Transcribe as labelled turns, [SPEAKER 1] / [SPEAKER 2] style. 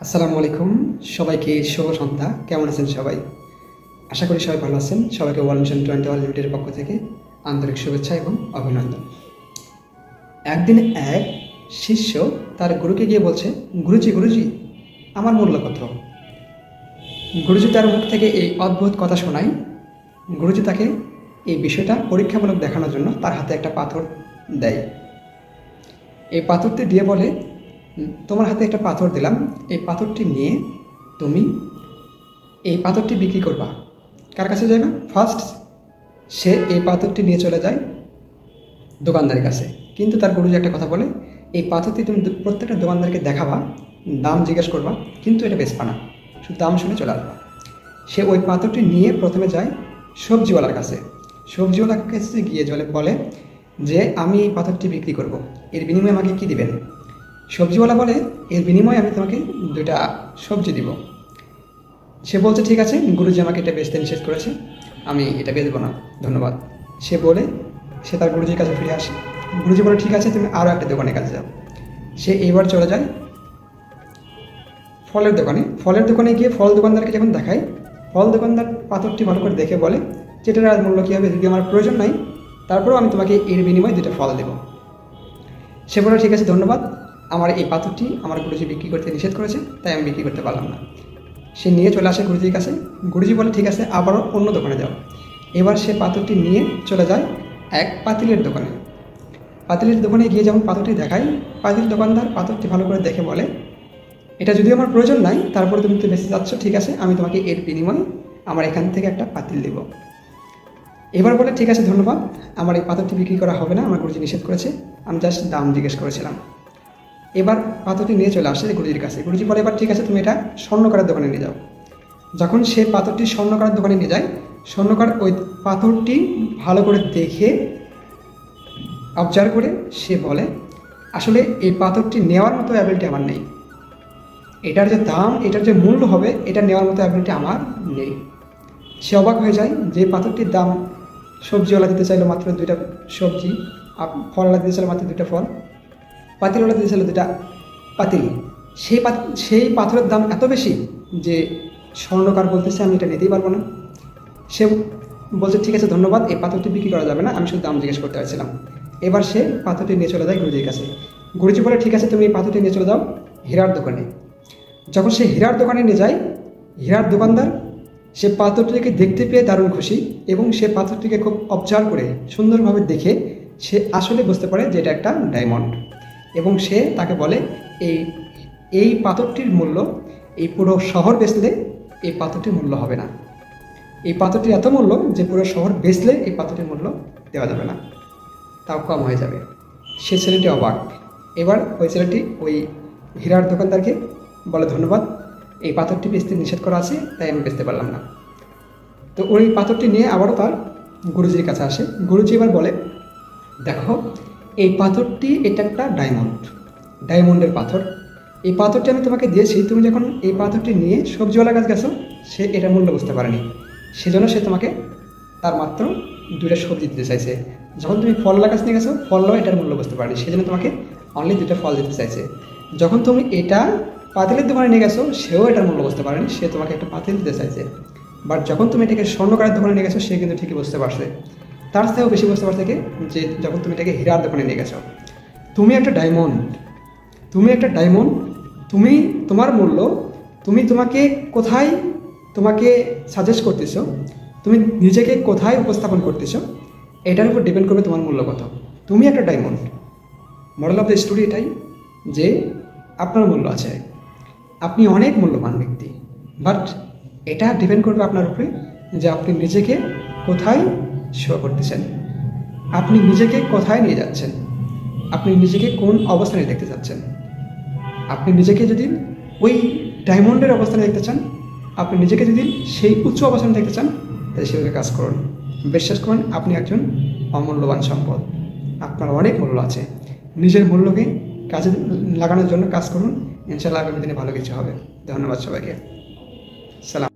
[SPEAKER 1] আসসালামু আলাইকুম সবাইকে শুভ সন্ধ্যা। কেমন আছেন সবাই? আশা করি সবাই ভালো আছেন। সবাইকে ওয়াল মিশন 21 লিমিটেডের পক্ষ থেকে আন্তরিক শুভেচ্ছা এবং অভিনন্দন। একদিন এক শিষ্য তার গুরুকে গিয়ে বলছে, গুরুজি গুরুজি আমার মূল্য কত? গুরুজি তার মুখ থেকে এই অদ্ভুত কথা শোনায়। গুরুজি তাকে এই বিষয়টা পরীক্ষামূলক দেখানোর জন্য তার হাতে একটা পাথর দেয়। এই পাথরটি দিয়ে বলে, তোমার হাতে একটা পাথর দিলাম, এই পাথরটি নিয়ে তুমি এই পাথরটি বিক্রি করবা। কার কাছে যাবে? ফার্স্ট সে এই পাথরটি নিয়ে চলে যায় দোকানদারের কাছে। কিন্তু তার গুরুজি একটা কথা বলে, এই পাথরটি তুমি প্রত্যেকটা দোকানদারকে দেখাবা, দাম জিজ্ঞেস করবা, কিন্তু এটা বেচবা না, শুধু দাম শুনে চলে আসবা। সে ওই পাথরটি নিয়ে প্রথমে যায় সবজিওয়ালার কাছে। সবজিওয়ালার কাছে গিয়ে বলে যে আমি এই পাথরটি বিক্রি করব, এর বিনিময়ে আমাকে কী দিবেন? সবজিওয়ালা বলে, এর বিনিময়ে আমি তোমাকে 2টা সবজি দিব। সে বলছে, ঠিক আছে, গুরুজি আমাকে এটা বেচতে নিষেধ করেছে, আমি এটা বেচবো না, ধন্যবাদ। সে বলে সে তার গুরুজির কাছে ফিরে আসে। গুরুজি বলে, ঠিক আছে, তুমি আরও একটা দোকানের কাছে যাও। সে এবার চলে যায় ফলের দোকানে। ফলের দোকানে গিয়ে ফল দোকানদারকে যখন দেখায়, ফল দোকানদার পাথরটি ভালো করে দেখে বলে, যেটার আর মূল্য কী হবে, যদি আমার প্রয়োজন নাই, তারপরেও আমি তোমাকে এর বিনিময়ে 2টা ফল দেব। সে বলে, ঠিক আছে, ধন্যবাদ, আমার এই পাথরটি আমার গুরুজি বিক্রি করতে নিষেধ করেছে, তাই আমি বিক্রি করতে পারলাম না। সে নিয়ে চলে আসে গুরুজির কাছে। গুরুজি বলে, ঠিক আছে, আবারও অন্য দোকানে যাও। এবার সে পাথরটি নিয়ে চলে যায় এক পাতিলের দোকানে। পাতিলের দোকানে গিয়ে যেমন পাথরটি দেখায়, পাতিল দোকানদার পাথরটি ভালো করে দেখে বলে, এটা যদিও আমার প্রয়োজন নাই, তারপরে তুমি তো বেঁচে যাচ্ছ, ঠিক আছে, আমি তোমাকে এর বিনিময়ে আমার এখান থেকে একটা পাতিল দেব। এবার বলে, ঠিক আছে, ধন্যবাদ, আমার এই পাথরটি বিক্রি করা হবে না, আমার গুরুজি নিষেধ করেছে, আমি জাস্ট দাম জিজ্ঞেস করেছিলাম। এবার পাথরটি নিয়ে চলে আসে গুরুজির কাছে। গুরুজি বলে, এবার ঠিক আছে, তুমি এটা স্বর্ণকারের দোকানে নিয়ে যাও। যখন সে পাথরটি স্বর্ণকারের দোকানে নিয়ে যায়, স্বর্ণকার ওই পাথরটি ভালো করে দেখে অবজার্ভ করে সে বলে, আসলে এই পাথরটি নেওয়ার মতো অ্যাবিলিটি আমার নেই, এটার যে দাম, এটার যে মূল্য হবে, এটা নেওয়ার মতো অ্যাবিলিটি আমার নেই। সে অবাক হয়ে যায় যে পাথরটির দাম সবজিওয়ালা দিতে চাইলো মাত্র 2টা সবজি, ফলওয়ালা দিতে চাইলো মাত্র 2টা ফল, পাতিলওয়ালা দিতে চাইলো 2টা পাতিল। সেই পাথরের দাম এত বেশি যে স্বর্ণকার বলতেছে, আমি এটা নিতেই পারবো না। সে বলছে, ঠিক আছে, ধন্যবাদ, এই পাথরটি বিক্রি করা যাবে না, আমি শুধু দাম জিজ্ঞেস করতে চাইছিলাম। এবার সে পাথরটি নিয়ে চলে যায় গুরুজির কাছে। গুরুজি বলে, ঠিক আছে, তুমি এই পাথরটি নিয়ে চলে যাও হীরার দোকানে। যখন সে হীরার দোকানে নিয়ে যায়, হীরার দোকানদার সে পাথরটিকে দেখতে পেয়ে দারুণ খুশি, এবং সে পাথরটিকে খুব অবজার্ভ করে সুন্দরভাবে দেখে সে আসলে বুঝতে পারে যে এটা একটা ডায়মন্ড। এবং সে তাকে বলে, এই পাথরটির মূল্য এই পুরো শহর বেচলে এই পাথরটির মূল্য হবে না, এই পাথরটির এত মূল্য যে পুরো শহর বেচলে এই পাথরটির মূল্য দেওয়া যাবে না, তাও কম হয়ে যাবে। সে ছেলেটি অবাক। এবার ওই ছেলেটি ওই হীরার দোকানদারকে বলে, ধন্যবাদ, এই পাথরটি বেচতে নিষেধ করা আছে, তাই আমি বেচতে পারলাম না। তো ওই পাথরটি নিয়ে আবারও তার গুরুজির কাছে আসে। গুরুজি এবার বলে, দেখো, এই পাথরটি এটা একটা ডায়মন্ডের পাথর। এই পাথরটি আমি তোমাকে দিয়েছি, তুমি যখন এই পাথরটি নিয়ে সবজিওয়ালার কাছে গেছো, সে এটার মূল্য বুঝতে পারেনি, সেজন্য সে তোমাকে তার মাত্র 2টা সবজি দিতে চাইছে। যখন তুমি ফলওয়ালার কাছে নিয়ে গেছো, ফলও এটার মূল্য বুঝতে পারেনি, সেজন্য তোমাকে অনলি 2টা ফল দিতে চাইছে। যখন তুমি এটা পাতিলের দোকানে নিয়ে গেছো, সেও এটার মূল্য বুঝতে পারেনি, সে তোমাকে একটা পাতিল দিতে চাইছে। বাট যখন তুমি এটাকে স্বর্ণকারের দোকানে নিয়ে গেছো, সে কিন্তু ঠিকই বুঝতে পারছে। তার থেকেও বেশি বুঝতে পারছে কি, যে যখন তুমি এটাকে হীরার দোকানে নিয়ে গেছো, তুমি একটা ডায়মন্ড, তুমি তোমার মূল্য, তোমাকে কোথায় তোমাকে সাজেস্ট করতেছো, তুমি নিজেকে কোথায় উপস্থাপন করতেছো, এটার উপর ডিপেন্ড করবে তোমার মূল্য কত। তুমি একটা diamond. Model of the story এটাই যে আপনার মূল্য আছে, আপনি অনেক মূল্যবান ব্যক্তি, বাট এটা ডিপেন্ড করবে আপনার উপরে যে আপনি নিজেকে কোথায় শো করতেছেন, আপনি নিজেকে কোথায় নিয়ে যাচ্ছেন, আপনি নিজেকে কোন অবস্থানে দেখতে চাচ্ছেন। আপনি নিজেকে যদি ওই ডায়মন্ডের অবস্থানে দেখতে চান, আপনি নিজেকে যদি সেই উচ্চ অবস্থানে দেখতে চান, তাহলে সেভাবে কাজ করুন। বিশ্বাস করুন, আপনি একজন অমূল্যবান সম্পদ, আপনার অনেক মূল্য আছে। নিজের মূল্যকে কাজে লাগানোর জন্য কাজ করুন, ইনশাআল্লাহ আগামী দিনে ভালো কিছু হবে। ধন্যবাদ সবাইকে। সালাম।